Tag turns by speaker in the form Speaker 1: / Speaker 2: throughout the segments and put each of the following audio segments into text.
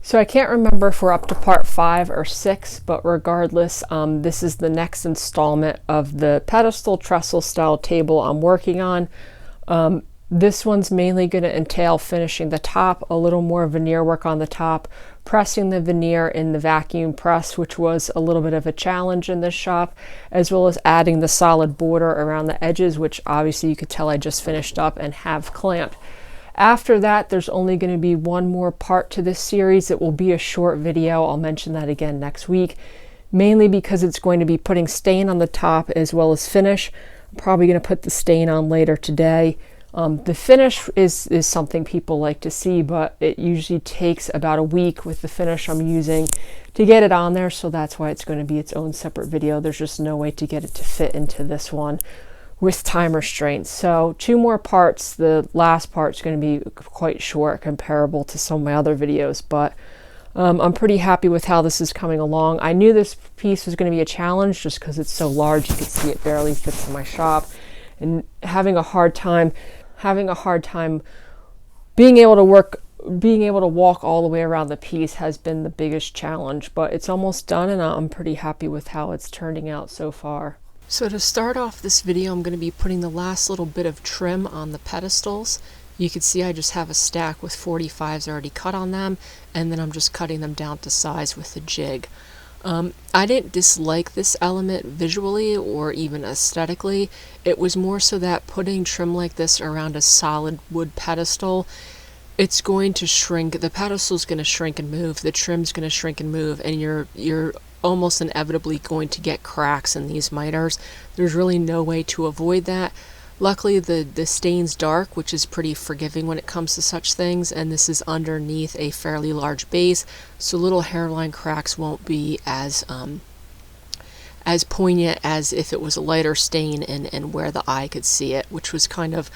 Speaker 1: So I can't remember if we're up to part 5 or 6, but regardless, this is the next installment of the pedestal trestle style table I'm working on. This one's mainly going to entail finishing the top, a little more veneer work on the top, pressing the veneer in the vacuum press, which was a little bit of a challenge in this shop, as well as adding the solid border around the edges, which obviously you could tell I just finished up and have clamped. After that, there's only going to be one more part to this series. It will be a short video. I'll mention that again next week, mainly because it's going to be putting stain on the top as well as finish. I'm probably going to put the stain on later today. The finish is something people like to see, but it usually takes about a week with the finish I'm using to get it on there, so that's why it's going to be its own separate video. There's just no way to get it to fit into this one with time restraints. So 2 more parts. The last part's going to be quite short, comparable to some of my other videos, but I'm pretty happy with how this is coming along. I knew this piece was going to be a challenge just because it's so large. You can see it barely fits in my shop, and having a hard time being able to walk all the way around the piece has been the biggest challenge, but it's almost done and I'm pretty happy with how it's turning out so far. So to start off this video, I'm going to be putting the last little bit of trim on the pedestals. You can see I just have a stack with 45s already cut on them, and then I'm just cutting them down to size with the jig. I didn't dislike this element visually or even aesthetically. It was more so that putting trim like this around a solid wood pedestal, it's going to shrink. The pedestal's going to shrink and move, the trim's going to shrink and move, and you're almost inevitably going to get cracks in these miters. There's really no way to avoid that. Luckily the stain's dark, which is pretty forgiving when it comes to such things, and this is underneath a fairly large base, so little hairline cracks won't be as poignant as if it was a lighter stain and where the eye could see it, which was kind of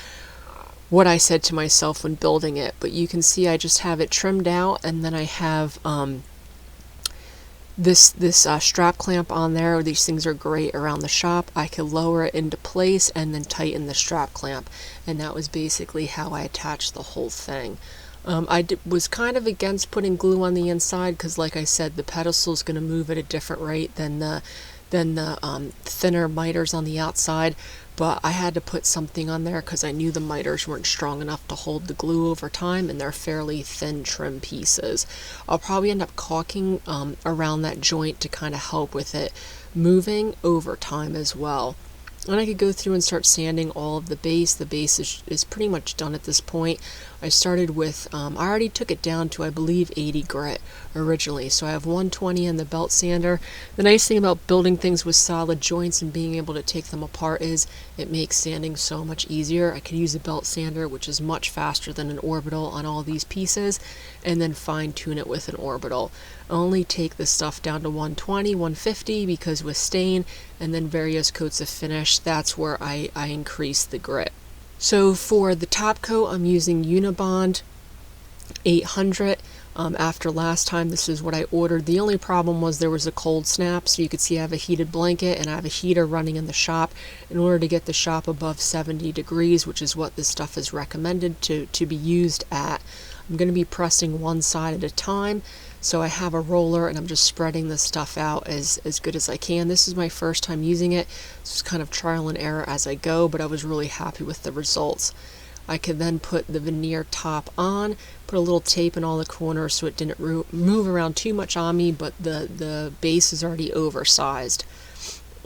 Speaker 1: what I said to myself when building it. But you can see I just have it trimmed out, and then I have this strap clamp on there. These things are great around the shop. I could lower it into place and then tighten the strap clamp, and that was basically how I attached the whole thing. I was kind of against putting glue on the inside because, like I said, the pedestal is going to move at a different rate than the thinner miters on the outside, but I had to put something on there because I knew the miters weren't strong enough to hold the glue over time, and they're fairly thin trim pieces. I'll probably end up caulking around that joint to kind of help with it moving over time as well. And I could go through and start sanding all of the base. The base is pretty much done at this point. I started with, I already took it down to, I believe, 80 grit originally. So I have 120 in the belt sander. The nice thing about building things with solid joints and being able to take them apart is it makes sanding so much easier. I could use a belt sander, which is much faster than an orbital on all these pieces, and then fine tune it with an orbital. I only take the stuff down to 120, 150 because with stain and then various coats of finish, that's where I increase the grit. So for the top coat, I'm using Unibond 800. After last time, this is what I ordered. The only problem was there was a cold snap, so you could see I have a heated blanket and I have a heater running in the shop in order to get the shop above 70 degrees, which is what this stuff is recommended to be used at. I'm going to be pressing one side at a time, so I have a roller and I'm just spreading this stuff out as good as I can. This is my first time using it, so it's kind of trial and error as I go, but I was really happy with the results. I could then put the veneer top on, put a little tape in all the corners so it didn't move around too much on me, but the base is already oversized.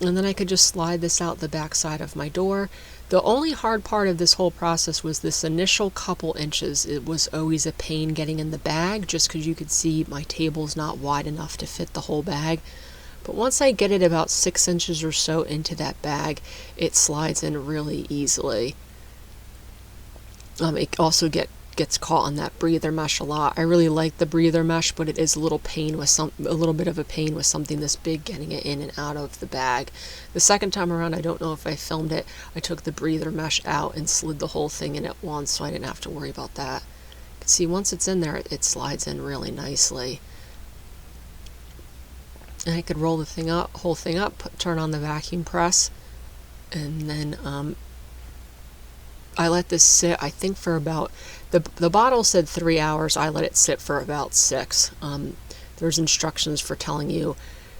Speaker 1: And then I could just slide this out the back side of my door. The only hard part of this whole process was this initial couple inches. It was always a pain getting in the bag, just because you could see my table's not wide enough to fit the whole bag. But once I get it about 6 inches or so into that bag, it slides in really easily. It also gets caught on that breather mesh a lot. I really like the breather mesh, but it is a little bit of a pain with something this big getting it in and out of the bag. The second time around, I don't know if I filmed it, I took the breather mesh out and slid the whole thing in at once, so I didn't have to worry about that. You can see once it's in there, it slides in really nicely. And I could roll the whole thing up, turn on the vacuum press, and then I let this sit, I think, for about The bottle said 3 hours. I let it sit for about 6. There's instructions for telling you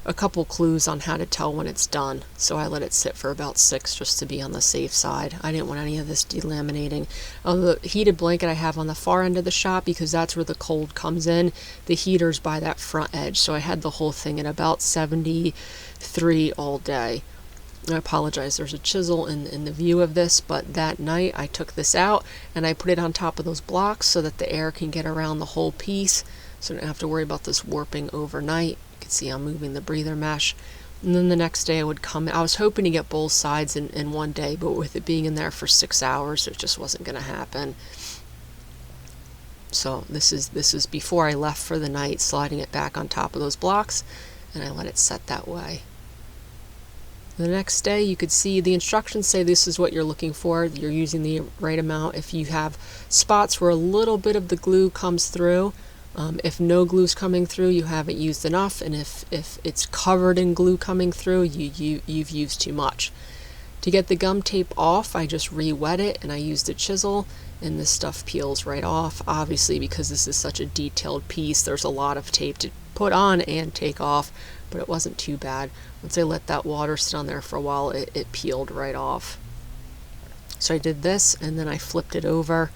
Speaker 1: a couple clues on how to tell when it's done, so I let it sit for about 6 just to be on the safe side. I didn't want any of this delaminating. The heated blanket I have on the far end of the shop, because that's where the cold comes in. The heater's by that front edge, so I had the whole thing at about 73 all day. I apologize, there's a chisel in the view of this, but that night I took this out and I put it on top of those blocks so that the air can get around the whole piece, so I don't have to worry about this warping overnight. You can see I'm moving the breather mesh. And then the next day I would come. I was hoping to get both sides in one day, but with it being in there for 6 hours, it just wasn't going to happen. So this is before I left for the night, sliding it back on top of those blocks, and I let it set that way. The next day, you could see the instructions say this is what you're looking for. You're using the right amount. If you have spots where a little bit of the glue comes through, if no glue's coming through, you haven't used enough, and if it's covered in glue coming through, you've used too much. To get the gum tape off, I just re-wet it and I used a chisel, and this stuff peels right off. Obviously, because this is such a detailed piece, there's a lot of tape to put on and take off, but it wasn't too bad. Once I let that water sit on there for a while, it peeled right off. So I did this, and then I flipped it over,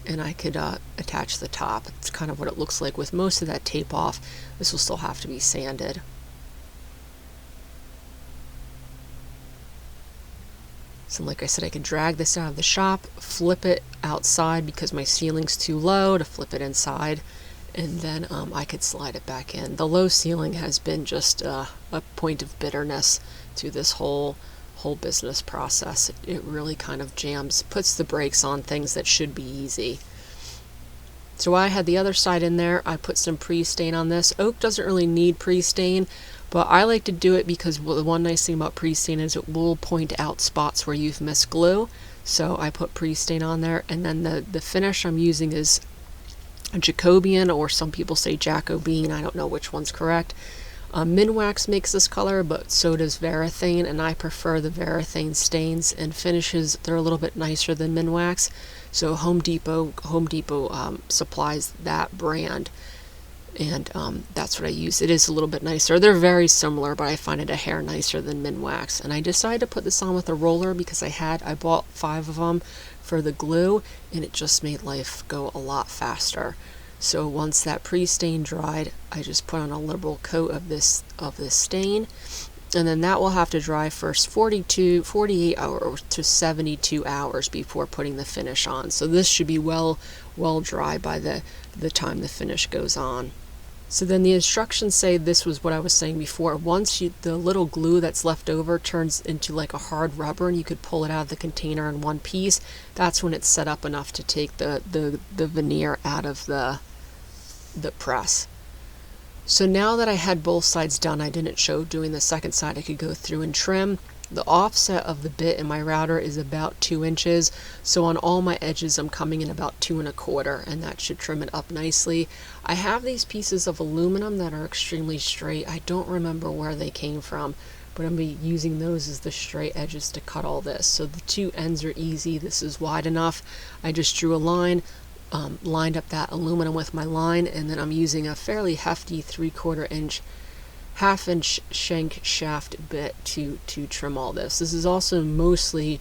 Speaker 1: and I could attach the top. It's kind of what it looks like with most of that tape off. This will still have to be sanded. So like I said, I could drag this out of the shop, flip it outside because my ceiling's too low to flip it inside, and then I could slide it back in. The low ceiling has been just a point of bitterness to this whole business process. It really kind of puts the brakes on things that should be easy. So I had the other side in there. I put some pre-stain on this. Oak doesn't really need pre-stain, but I like to do it because the one nice thing about pre-stain is it will point out spots where you've missed glue. So I put pre-stain on there, and then the finish I'm using is a Jacobian, or some people say Jacobine. I don't know which one's correct. Minwax makes this color, but so does Varathane, and I prefer the Varathane stains and finishes. They're a little bit nicer than Minwax, so Home Depot supplies that brand, and that's what I use. It is a little bit nicer. They're very similar, but I find it a hair nicer than Minwax. And I decided to put this on with a roller because I bought 5 of them for the glue, and it just made life go a lot faster. So once that pre-stain dried, I just put on a liberal coat of this stain, and then that will have to dry first 48 hours to 72 hours before putting the finish on. So this should be well dry by the time the finish goes on. So then the instructions say, this was what I was saying before, once the little glue that's left over turns into like a hard rubber and you could pull it out of the container in one piece, that's when it's set up enough to take the veneer out of the press. So now that I had both sides done, I didn't show doing the second side. I could go through and trim. The offset of the bit in my router is about 2 inches, so on all my edges I'm coming in about 2 1/4, and that should trim it up nicely. I have these pieces of aluminum that are extremely straight. I don't remember where they came from, but I'm going to be using those as the straight edges to cut all this. So the 2 ends are easy. This is wide enough. I just drew a line, lined up that aluminum with my line, and then I'm using a fairly hefty 3/4 inch, half-inch shank shaft bit to trim all this. This is also mostly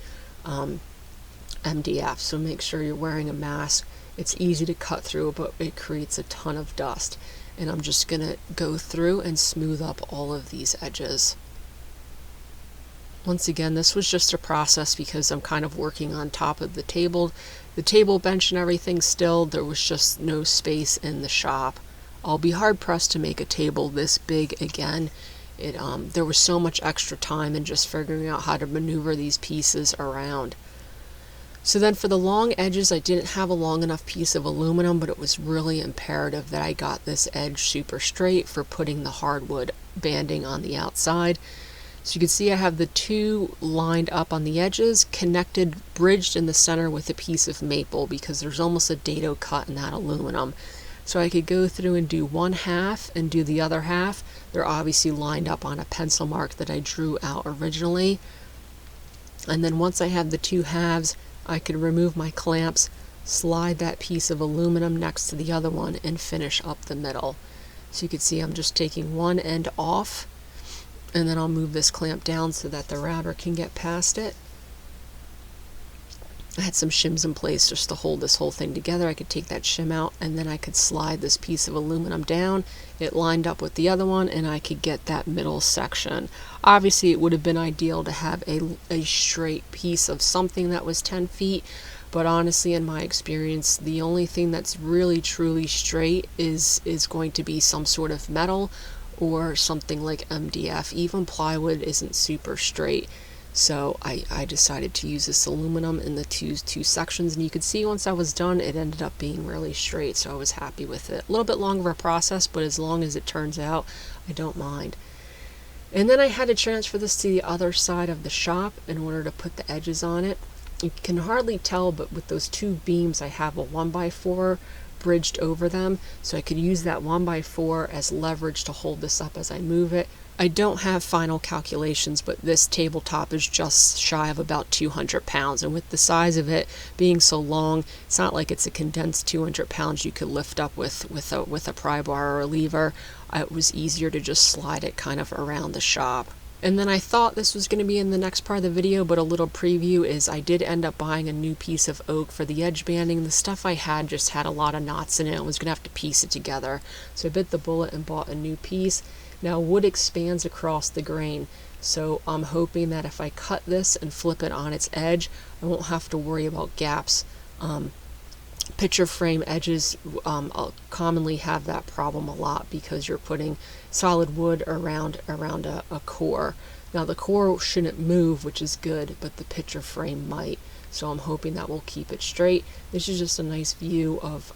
Speaker 1: MDF, so make sure you're wearing a mask. It's easy to cut through, but it creates a ton of dust. And I'm just going to go through and smooth up all of these edges. Once again, this was just a process because I'm kind of working on top of the table bench and everything still. There was just no space in the shop. I'll be hard pressed to make a table this big again. There was so much extra time in just figuring out how to maneuver these pieces around. So then for the long edges, I didn't have a long enough piece of aluminum, but it was really imperative that I got this edge super straight for putting the hardwood banding on the outside. So you can see I have the 2 lined up on the edges, connected, bridged in the center with a piece of maple because there's almost a dado cut in that aluminum. So I could go through and do one half and do the other half. They're obviously lined up on a pencil mark that I drew out originally. And then once I had the 2 halves, I could remove my clamps, slide that piece of aluminum next to the other one, and finish up the middle. So you can see I'm just taking one end off, and then I'll move this clamp down so that the router can get past it. I had some shims in place just to hold this whole thing together. I could take that shim out, and then I could slide this piece of aluminum down. It lined up with the other one, and I could get that middle section. Obviously, it would have been ideal to have a straight piece of something that was 10 feet, but honestly, in my experience, the only thing that's really truly straight is going to be some sort of metal or something like MDF. Even plywood isn't super straight. So I decided to use this aluminum in the two sections, and you could see once I was done it ended up being really straight, so I was happy with it. A little bit longer of a process, but as long as it turns out, I don't mind. And then I had to transfer this to the other side of the shop in order to put the edges on it. You can hardly tell, but with those two beams I have a 1x4 bridged over them, so I could use that 1x4 as leverage to hold this up as I move it. I don't have final calculations, but this tabletop is just shy of about 200 pounds, and with the size of it being so long, it's not like it's a condensed 200 pounds you could lift up with a pry bar or a lever. It was easier to just slide it kind of around the shop. And then I thought this was going to be in the next part of the video, but a little preview is I did end up buying a new piece of oak for the edge banding. The stuff I had just had a lot of knots in it. I was going to have to piece it together. So I bit the bullet and bought a new piece. Now wood expands across the grain, so I'm hoping that if I cut this and flip it on its edge, I won't have to worry about gaps. Picture frame edges commonly have that problem a lot because you're putting solid wood around a core. Now the core shouldn't move, which is good, but the picture frame might. So I'm hoping that will keep it straight. This is just a nice view of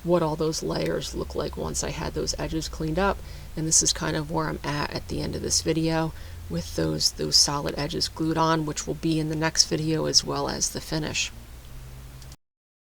Speaker 1: what all those layers look like once I had those edges cleaned up, and this is kind of where I'm at the end of this video with those solid edges glued on, which will be in the next video as well as the finish.